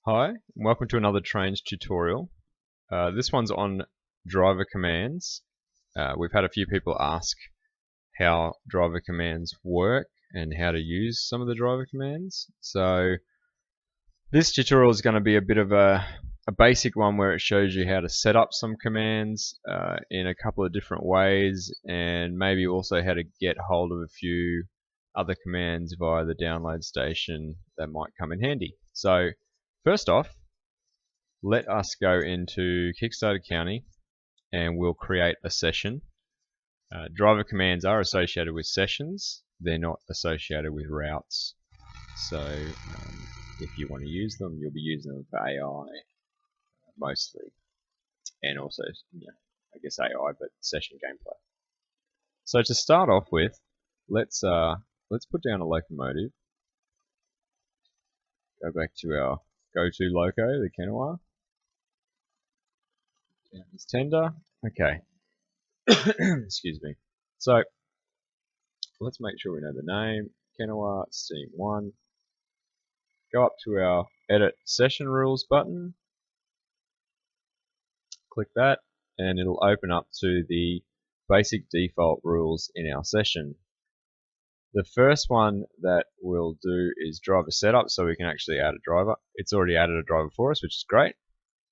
Hi, and welcome to another Trainz tutorial. This one's on driver commands. We've had a few people ask how driver commands work and how to use some of the driver commands. So this tutorial is going to be a bit of a basic one where it shows you how to set up some commands in a couple of different ways, and maybe also how to get hold of a few other commands via the download station that might come in handy. So first off, let us go into Kickstarter County and we'll create a session. Driver commands are associated with sessions, they're not associated with routes. So if you want to use them, you'll be using them for AI mostly, and also, I guess AI, but session gameplay. So to start off with, let's put down a locomotive. Go back to our go-to loco, the Kenua. Down his tender. Okay. Excuse me. So let's make sure we know the name. Kenua Steam 1. Go up to our Edit Session Rules button. Click that, and it'll open up to the basic default rules in our session. The first one that we'll do is driver setup, so we can actually add a driver. It's already added a driver for us, which is great.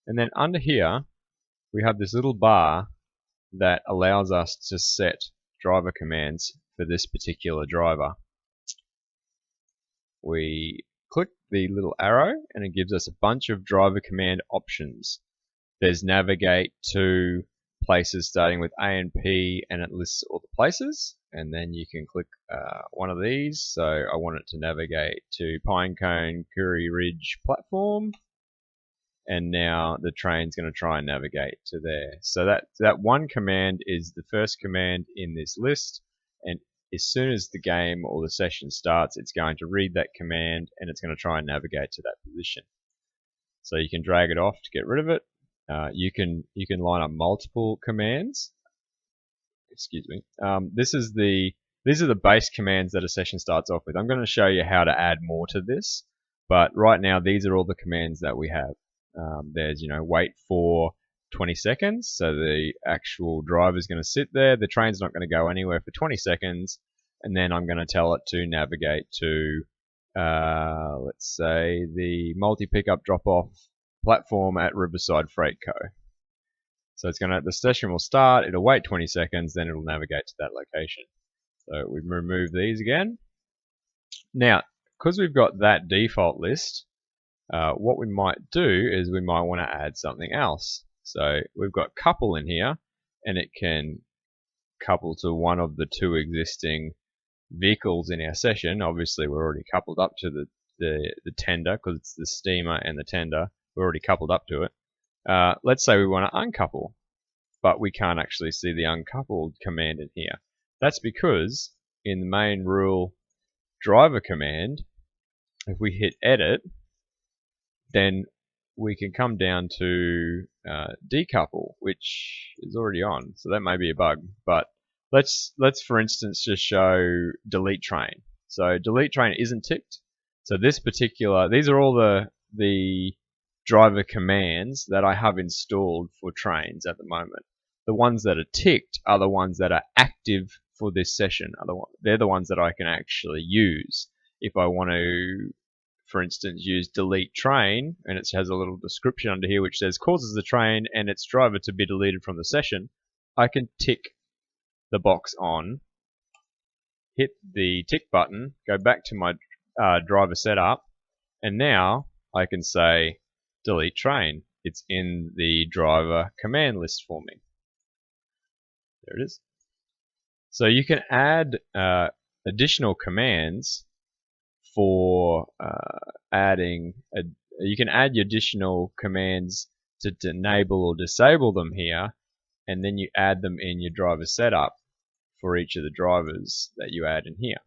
And then under here, we have this little bar that allows us to set driver commands for this particular driver. We click the little arrow and it gives us a bunch of driver command options. There's navigate to places starting with A and P, and it lists all the places, and then you can click one of these. So I want it to navigate to Pinecone Curry Ridge platform, and now the train's going to try and navigate to there. So that one command is the first command in this list, and as soon as the game or the session starts, it's going to read that command and it's going to try and navigate to that position. So you can drag it off to get rid of it. You can line up multiple commands. Excuse me. These are the base commands that a session starts off with. I'm going to show you how to add more to this, but right now these are all the commands that we have. There's wait for 20 seconds, so the actual driver is going to sit there. The train's not going to go anywhere for 20 seconds, and then I'm going to tell it to navigate to let's say the multi-pickup drop-off platform at Riverside Freight Co. So the session will start, it'll wait 20 seconds, then it'll navigate to that location. So we remove these again. Now, because we've got that default list, what we might do is we might want to add something else. So we've got couple in here, and it can couple to one of the two existing vehicles in our session. Obviously, we're already coupled up to the tender, because it's the steamer and the tender. We're already coupled up to it. Let's say we want to uncouple, but we can't actually see the uncoupled command in here. That's because in the main rule driver command, if we hit edit, then we can come down to decouple, which is already on. So that may be a bug, but let's for instance just show delete train. So delete train isn't ticked. So these are all the driver commands that I have installed for Trainz at the moment. The ones that are ticked are the ones that are active for this session. They're the ones that I can actually use. If I want to, for instance, use delete train, and it has a little description under here which says causes the train and its driver to be deleted from the session, I can tick the box on, hit the tick button, go back to my driver setup, and now I can say delete train. It's in the driver command list for me. There it is. So you can add additional commands for you can add your additional commands to enable or disable them here, and then you add them in your driver setup for each of the drivers that you add in here.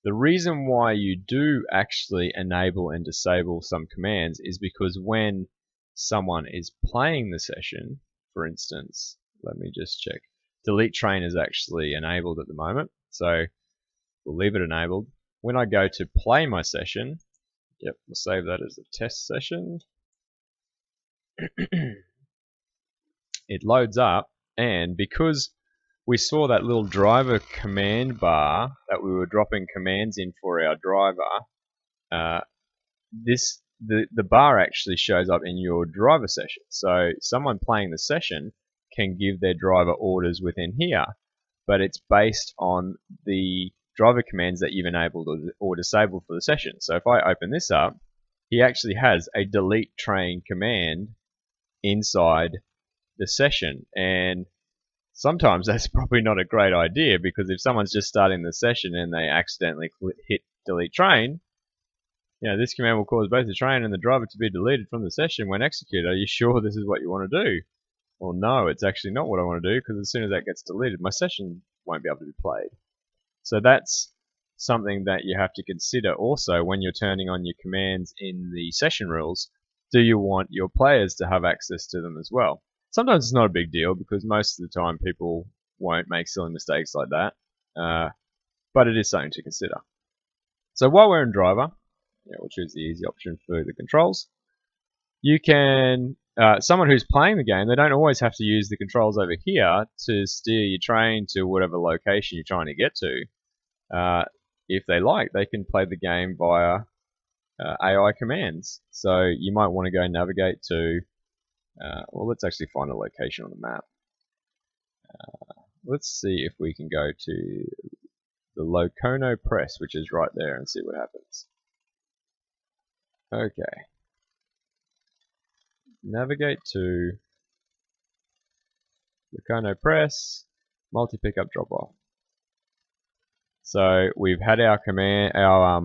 The reason why you do actually enable and disable some commands is because when someone is playing the session, for instance, let me just check. Delete train is actually enabled at the moment, so we'll leave it enabled. When I go to play my session, Yep, we'll save that as a test session. It loads up, and because we saw that little driver command bar that we were dropping commands in for our driver, the bar actually shows up in your driver session. So someone playing the session can give their driver orders within here, but it's based on the driver commands that you've enabled or disabled for the session. So if I open this up, he actually has a delete train command inside the session, and sometimes that's probably not a great idea, because if someone's just starting the session and they accidentally hit delete train, this command will cause both the train and the driver to be deleted from the session when executed. Are you sure this is what you want to do? Well, no, it's actually not what I want to do, because as soon as that gets deleted, my session won't be able to be played. So that's something that you have to consider also when you're turning on your commands in the session rules. Do you want your players to have access to them as well? Sometimes it's not a big deal, because most of the time people won't make silly mistakes like that, but it is something to consider. So while we're in driver, we'll choose the easy option for the controls. You can, someone who's playing the game, they don't always have to use the controls over here to steer your train to whatever location you're trying to get to. If they like, they can play the game via AI commands. So you might want to go navigate to, well, let's actually find a location on the map. Let's see if we can go to the Locono Press, which is right there, and see what happens. Okay. Navigate to Locono Press, multi-pickup drop-off. So we've had our command, our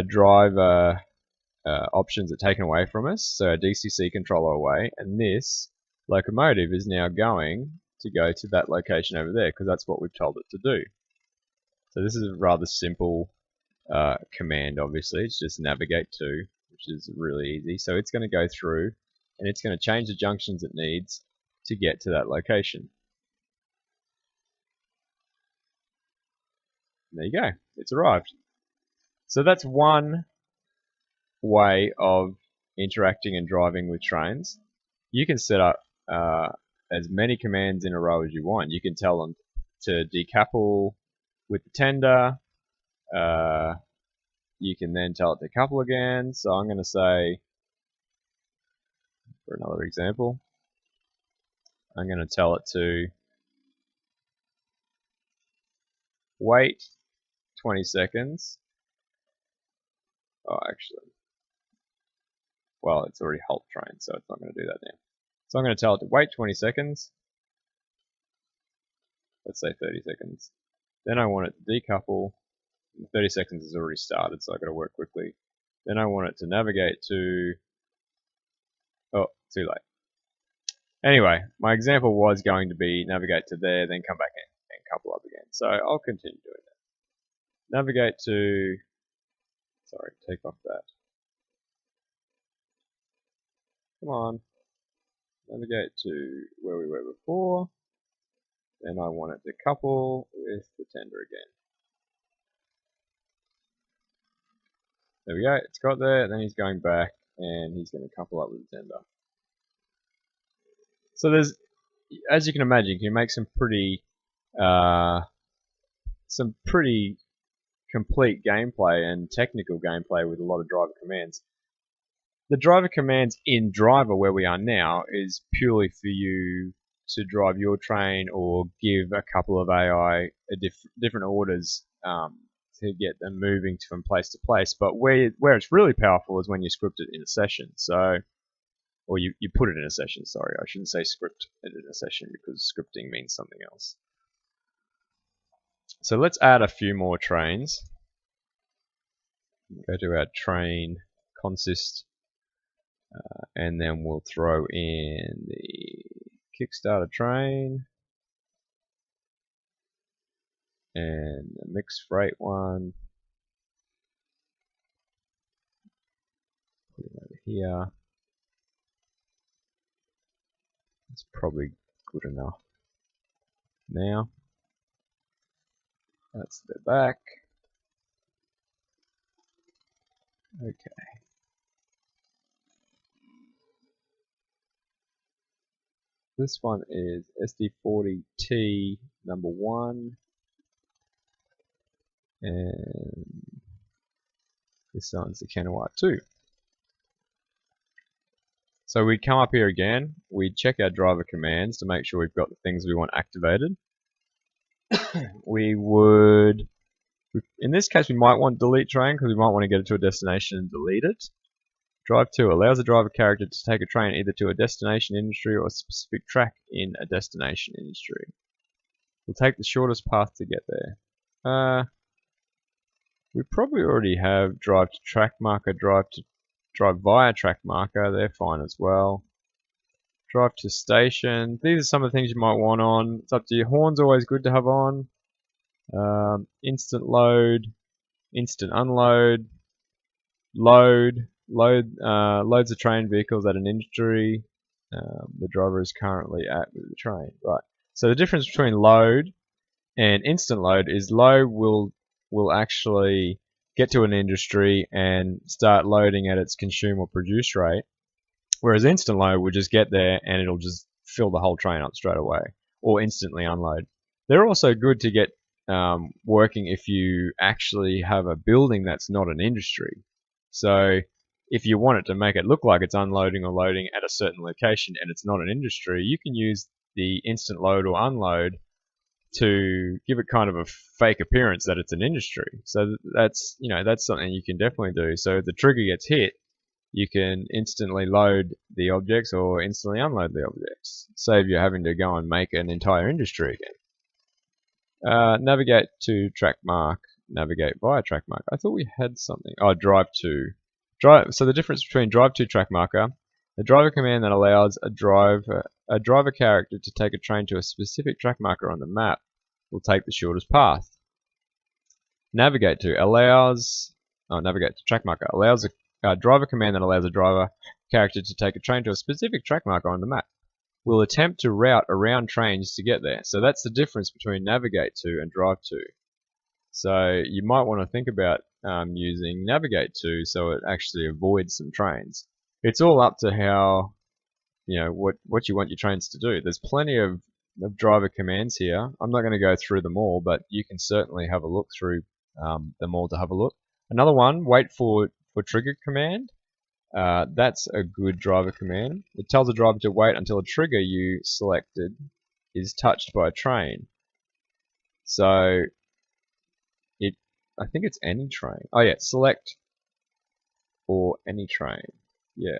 driver options are taken away from us, so our DCC controller away, and this locomotive is now going to go to that location over there, because that's what we've told it to do. So this is a rather simple command, obviously. It's just navigate to, which is really easy. So it's going to go through, and it's going to change the junctions it needs to get to that location. And there you go, it's arrived. So that's one way of interacting and driving with trains. You can set up as many commands in a row as you want. You can tell them to decouple with the tender. You can then tell it to couple again. So I'm going to say, for another example, I'm going to tell it to wait 20 seconds. Oh, actually, well, it's already halt train, so it's not going to do that now. So I'm going to tell it to wait 20 seconds. Let's say 30 seconds. Then I want it to decouple. 30 seconds has already started, so I've got to work quickly. Then I want it to navigate to... Oh, too late. Anyway, my example was going to be navigate to there, then come back in and couple up again. So I'll continue doing that. Navigate to... Sorry, take off that. Come on. Navigate to where we were before. Then I want it to couple with the tender again. There we go, it's got there, then he's going back and he's going to couple up with the tender. So there's, as you can imagine, you can make some pretty complete gameplay and technical gameplay with a lot of driver commands. The driver commands in driver where we are now is purely for you to drive your train or give a couple of AI different orders to get them moving from place to place. But where it's really powerful is when you script it in a session. So, or you put it in a session, sorry. I shouldn't say script it in a session, because scripting means something else. So let's add a few more trains. Go to our train consist, and then we'll throw in the Kickstarter train and the mixed freight one. Put it over here. It's probably good enough. Now, let's go back. Okay. This one is SD40T number 1, and this one's the Kenawat 2. So we'd come up here again, we'd check our driver commands to make sure we've got the things we want activated. We would, in this case we might want delete train because we might want to get it to a destination and delete it. Drive 2 allows a driver character to take a train either to a destination industry or a specific track in a destination industry. We'll take the shortest path to get there. We probably already have drive to track marker, drive via track marker, they're fine as well. Drive to station, these are some of the things you might want on. It's up to you. Horn's always good to have on. Instant load, instant unload, loads a train vehicles at an industry. The driver is currently at with the train. Right. So the difference between load and instant load is load will actually get to an industry and start loading at its consume or produce rate, whereas instant load will just get there and it'll just fill the whole train up straight away, or instantly unload. They're also good to get working if you actually have a building that's not an industry. So if you want it to make it look like it's unloading or loading at a certain location and it's not an industry, you can use the instant load or unload to give it kind of a fake appearance that it's an industry. So that's something you can definitely do. So if the trigger gets hit, you can instantly load the objects or instantly unload the objects. Save you having to go and make an entire industry again. Navigate to track mark. Navigate via track mark. I thought we had something. Oh, drive to. So the difference between drive to track marker, a driver command that allows a driver character to take a train to a specific track marker on the map will take the shortest path. Navigate to track marker allows a driver command that allows a driver character to take a train to a specific track marker on the map. Will attempt to route around trains to get there. So that's the difference between navigate to and drive to. So you might want to think about using navigate to so it actually avoids some trains. It's all up to how, what you want your trains to do. There's plenty of driver commands here. I'm not going to go through them all, but you can certainly have a look through them all to have a look. Another one, wait for trigger command. That's a good driver command. It tells the driver to wait until a trigger you selected is touched by a train. So I think it's any train. Oh yeah, select or any train. Yeah.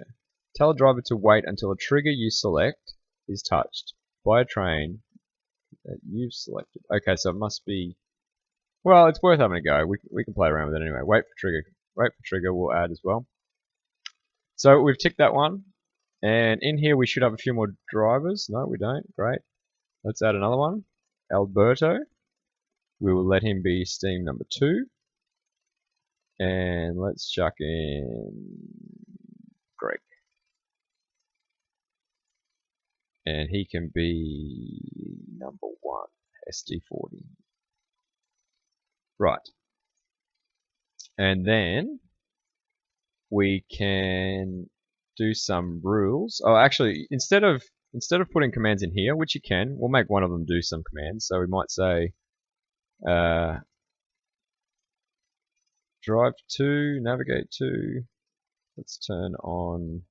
Tell a driver to wait until a trigger you select is touched by a train that you've selected. Okay, so it must be. Well, it's worth having a go. We can play around with it anyway. Wait for trigger we'll add as well. So we've ticked that one, and in here we should have a few more drivers. No, we don't. Great. Let's add another one. Alberto. We will let him be steam number 2. And let's chuck in Greg. And he can be number 1, SD40. Right. And then we can do some rules. Oh, actually, instead of putting commands in here, which you can, we'll make one of them do some commands. So we might say drive to, navigate to. Let's turn on.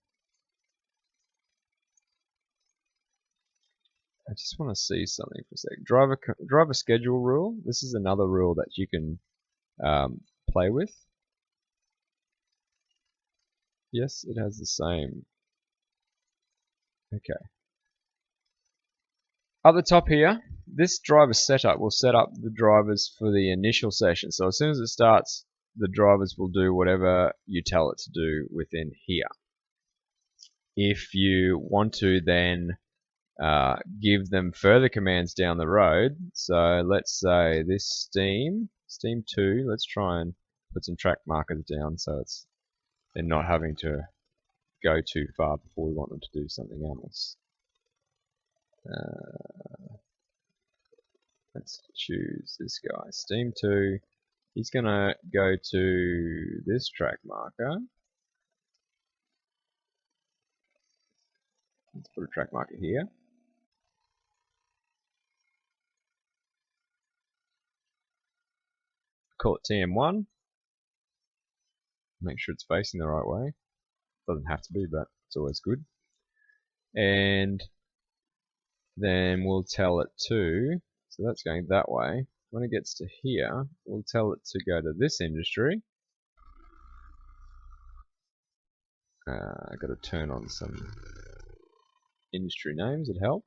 I just want to see something for a sec. Driver schedule rule. This is another rule that you can play with. Yes, it has the same. Okay. Up the top here, this driver setup will set up the drivers for the initial session. So as soon as it starts, the drivers will do whatever you tell it to do within here. If you want to then give them further commands down the road, so let's say this steam 2, let's try and put some track markers down so they're not having to go too far before we want them to do something else. Let's choose this guy, steam 2. he's going to go to this track marker. Let's put a track marker here. Call it TM1. Make sure it's facing the right way. Doesn't have to be, but it's always good. And then we'll tell it to, so that's going that way. When it gets to here, we'll tell it to go to this industry. I've got to turn on some industry names that help.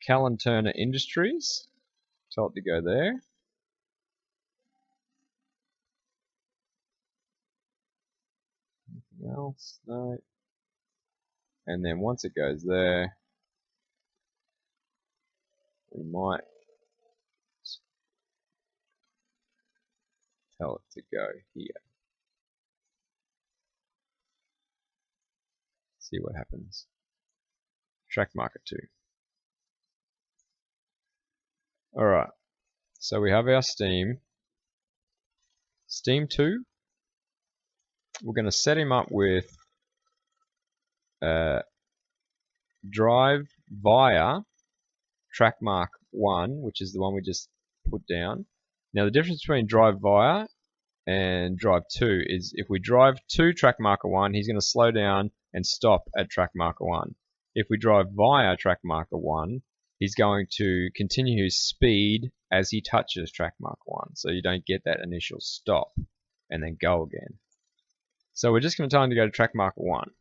Callan Turner Industries. Tell it to go there. Anything else? No. And then once it goes there, we might tell it to go here. See what happens. Track marker 2. Alright, so we have our Steam. Steam 2. We're going to set him up with drive via track mark 1, which is the one we just put down. Now the difference between drive via and drive to is if we drive to track marker 1, he's going to slow down and stop at track marker 1. If we drive via track marker 1, he's going to continue his speed as he touches track marker 1, so you don't get that initial stop and then go again. So we're just going to tell him to go to track marker 1.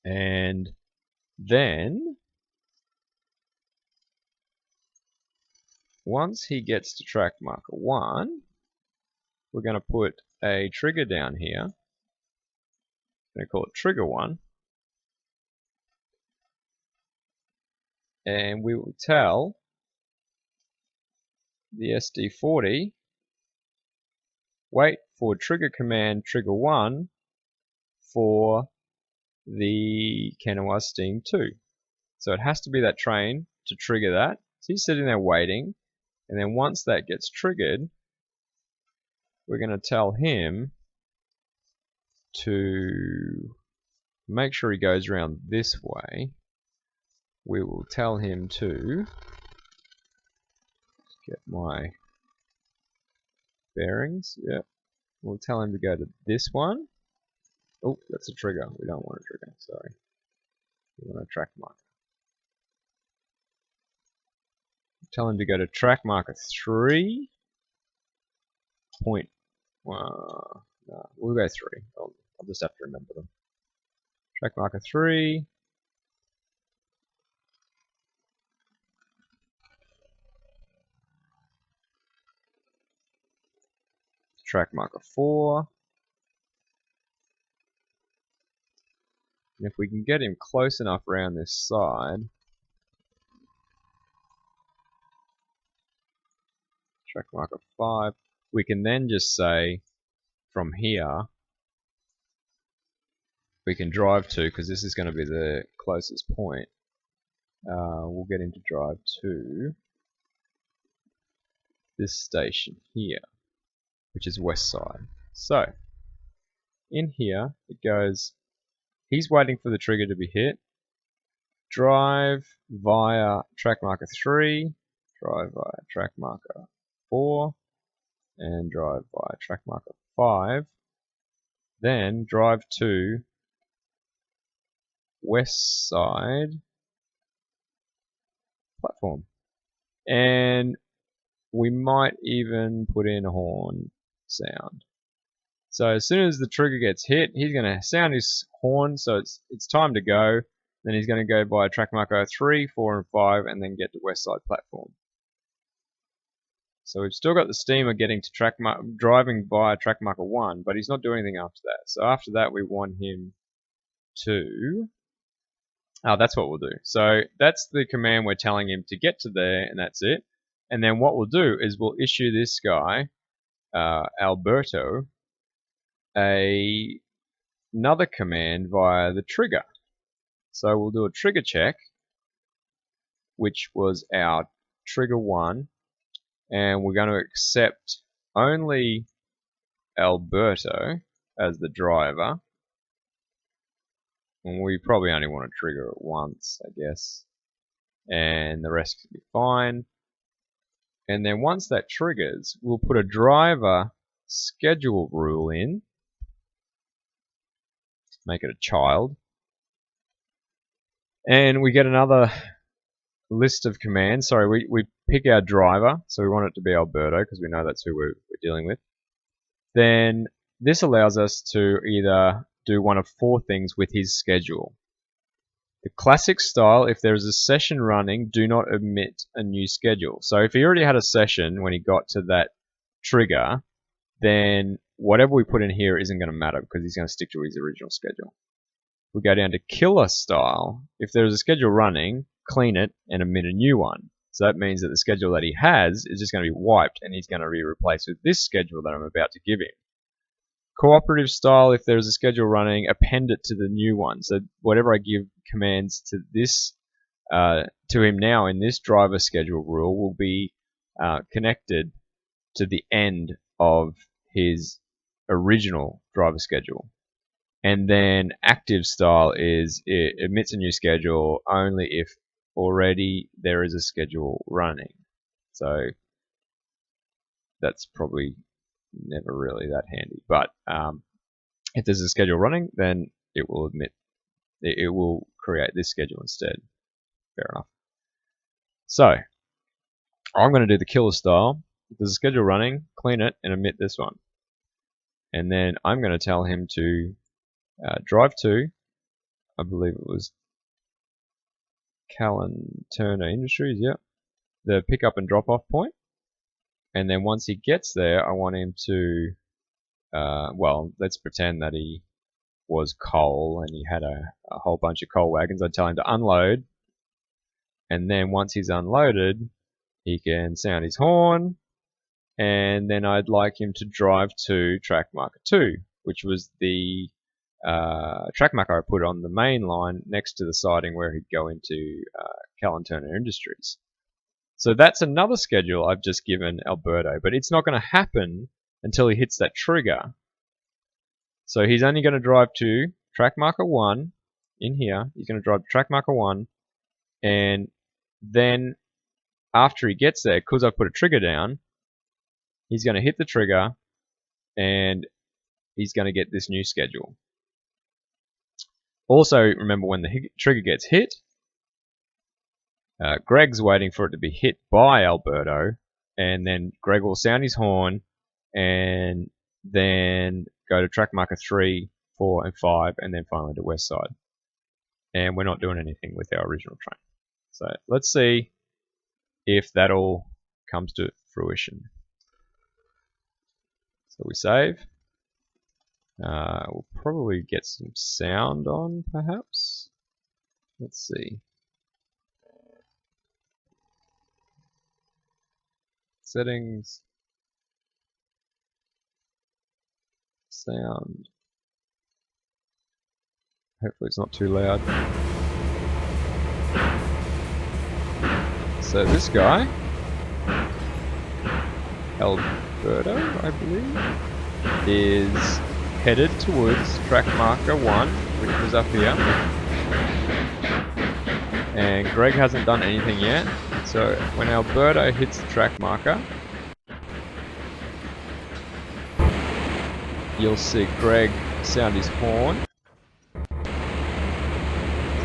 And then once he gets to track marker 1, we're going to put a trigger down here. I'm going to call it trigger 1. And we will tell the SD40 wait for trigger command trigger 1 for the Kennewa Steam 2. So it has to be that train to trigger that. So he's sitting there waiting, and then once that gets triggered, we're going to tell him to make sure he goes around this way. We will tell him to get my bearings. Yep. We'll tell him to go to this one. Oh, that's a trigger. We don't want a trigger. Sorry. We want a track marker. Tell him to go to track marker 3. No, we'll go 3. I'll just have to remember them. Track marker 3. Track marker 4. And if we can get him close enough around this side, track marker 5, we can then just say from here we can drive to, because this is going to be the closest point. We'll get him to drive to this station here, which is west side. So in here it goes, he's waiting for the trigger to be hit. Drive via track marker 3, drive via track marker 4, and drive via track marker 5. Then drive to west side platform. And we might even put in a horn sound. So as soon as the trigger gets hit, he's going to sound his horn, so it's time to go. Then he's going to go by track marker 3, 4, and 5, and then get to west side platform. So we've still got the steamer getting to driving via track marker 1, but he's not doing anything after that. So after that, we want him to... Oh, that's what we'll do. So that's the command we're telling him to get to there, and that's it. And then what we'll do is we'll issue this guy, Alberto, another command via the trigger. So we'll do a trigger check, which was our trigger 1, and we're going to accept only Alberto as the driver. And we probably only want to trigger it once, I guess. And the rest can be fine. And then once that triggers, we'll put a driver schedule rule in. Make it a child. And we get another list of commands. Sorry, we pick our driver. So we want it to be Alberto because we know that's who we're dealing with. Then this allows us to either do one of 4 things with his schedule. The classic style, if there is a session running, do not omit a new schedule. So if he already had a session when he got to that trigger, then whatever we put in here isn't going to matter because he's going to stick to his original schedule. We go down to killer style. If there's a schedule running, clean it and omit a new one. So that means that the schedule that he has is just going to be wiped and he's going to be replaced with this schedule that I'm about to give him. Cooperative style, if there's a schedule running, append it to the new one. So whatever I give commands to this to him now in this driver schedule rule will be connected to the end of his original driver schedule. And then active style is it emits a new schedule only if already there is a schedule running. So that's probably never really that handy. But if there's a schedule running, then it will create this schedule instead. Fair enough. So I'm going to do the killer style. If there's a schedule running, clean it and omit this one. And then I'm going to tell him to drive to, I believe it was Callan Turner Industries, yep, the pickup and drop off point. And then once he gets there, I want him to, well, let's pretend that he was coal and he had a whole bunch of coal wagons. I'd tell him to unload. And then once he's unloaded, he can sound his horn. And then I'd like him to drive to track marker 2, which was the track marker I put on the main line next to the siding where he'd go into Callan Turner Industries. So that's another schedule I've just given Alberto, but it's not going to happen until he hits that trigger. So he's only going to drive to track marker 1 in here. He's going to drive to track marker 1, and then after he gets there, because I've put a trigger down, he's going to hit the trigger and he's going to get this new schedule. Also, remember when the trigger gets hit, Greg's waiting for it to be hit by Alberto, and then Greg will sound his horn and then go to track marker 3, 4, and 5, and then finally to west side. And we're not doing anything with our original train. So let's see if that all comes to fruition. So we save. We'll probably get some sound on, perhaps. Let's see. Settings. Sound. Hopefully it's not too loud. So this guy, Alberto, I believe, is headed towards track marker 1, which was up here. And Greg hasn't done anything yet. So when Alberto hits the track marker, you'll see Greg sound his horn.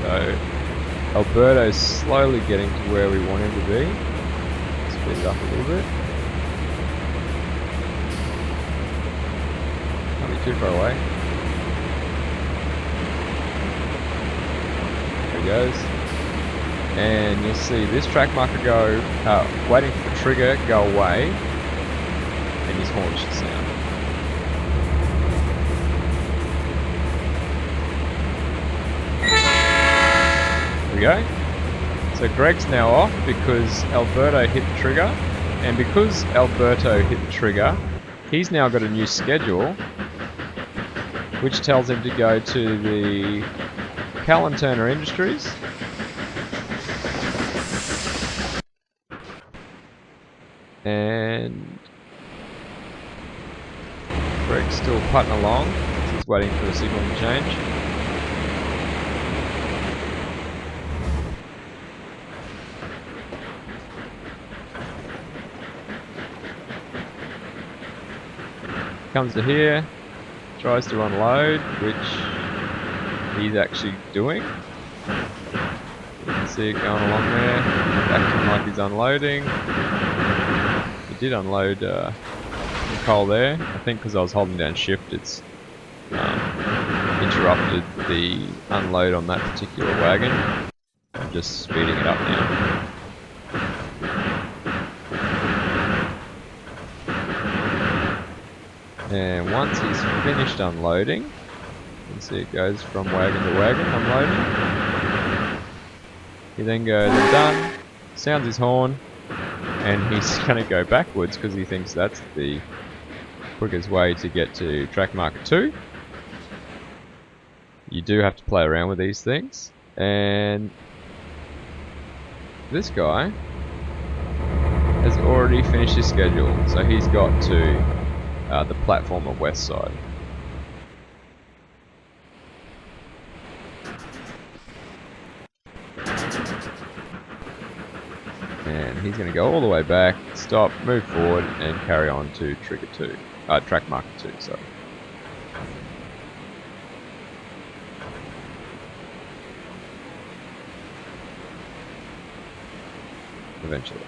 So Alberto's slowly getting to where we want him to be. Speed it up a little bit. Can't be too far away. There he goes. And you'll see this track marker go, waiting for the trigger, go away, and his horn should sound. There we go. So Greg's now off because Alberto hit the trigger, and because Alberto hit the trigger, he's now got a new schedule, which tells him to go to the Callan Turner Industries. And Greg's still putting along. He's waiting for the signal to change. Comes to here, tries to unload, which he's actually doing. You can see it going along there, acting like he's unloading. He did unload the coal there. I think because I was holding down shift, it's interrupted the unload on that particular wagon. I'm just speeding it up now. And once he's finished unloading, you can see it goes from wagon to wagon unloading. He then goes, I'm done, sounds his horn, and he's going to go backwards because he thinks that's the quickest way to get to track marker 2. You do have to play around with these things. And this guy has already finished his schedule, so he's got to the platform on west side. And he's going to go all the way back, stop, move forward, and carry on to track marker 2, sorry. Eventually.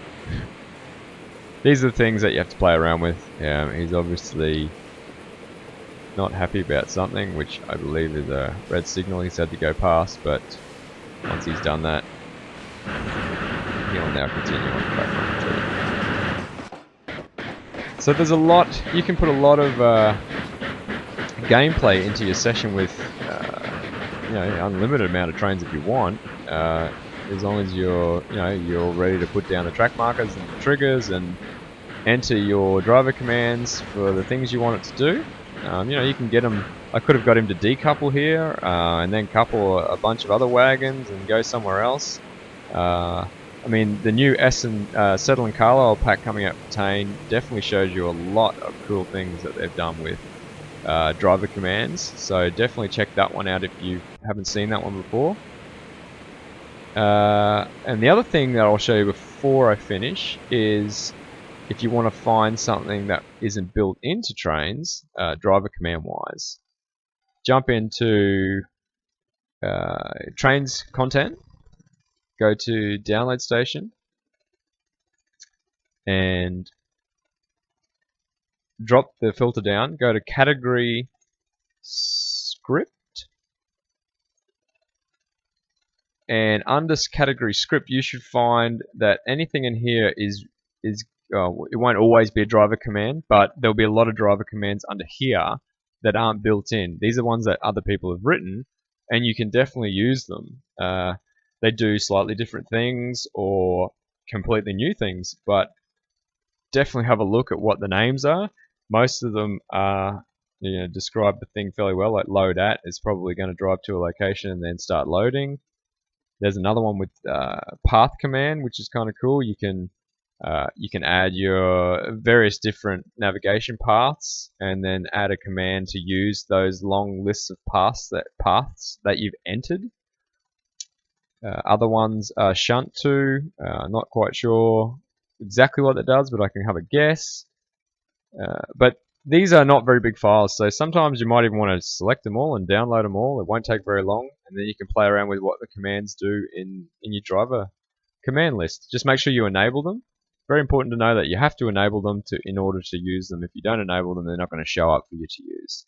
These are the things that you have to play around with. He's obviously not happy about something, which I believe is a red signal he's had to go past, but once he's done that, he'll now continue on track marker 2. So there's a lot, you can put a lot of gameplay into your session with unlimited amount of trains if you want. As long as you're ready to put down the track markers and the triggers and enter your driver commands for the things you want it to do. You can get them. I could have got him to decouple here and then couple a bunch of other wagons and go somewhere else. I mean, the new Settle and Carlisle pack coming out for Tain definitely shows you a lot of cool things that they've done with driver commands. So definitely check that one out if you haven't seen that one before. And the other thing that I'll show you before I finish is if you want to find something that isn't built into Trainz, driver command wise, jump into Trainz content, go to download station, and drop the filter down, go to category script, and under category script you should find that anything in here is it won't always be a driver command, but there'll be a lot of driver commands under here that aren't built in. These are ones that other people have written, and you can definitely use them. They do slightly different things or completely new things, but definitely have a look at what the names are. Most of them are, describe the thing fairly well, like load at is probably going to drive to a location and then start loading. There's another one with path command, which is kind of cool. You can add your various different navigation paths and then add a command to use those long lists of paths that you've entered. Other ones are shunt to. Not quite sure exactly what that does, but I can have a guess. But these are not very big files, so sometimes you might even want to select them all and download them all. It won't take very long, and then you can play around with what the commands do in your driver command list. Just make sure you enable them. Very important to know that you have to enable them in order to use them. If you don't enable them, they're not going to show up for you to use.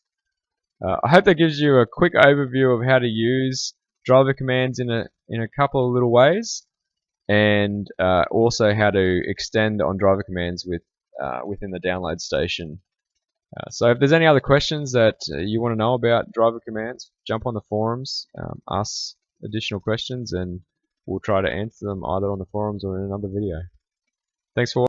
I hope that gives you a quick overview of how to use driver commands in a couple of little ways, and also how to extend on driver commands within the download station. So if there's any other questions that you want to know about driver commands, jump on the forums, ask additional questions, and we'll try to answer them either on the forums or in another video. Thanks for watching.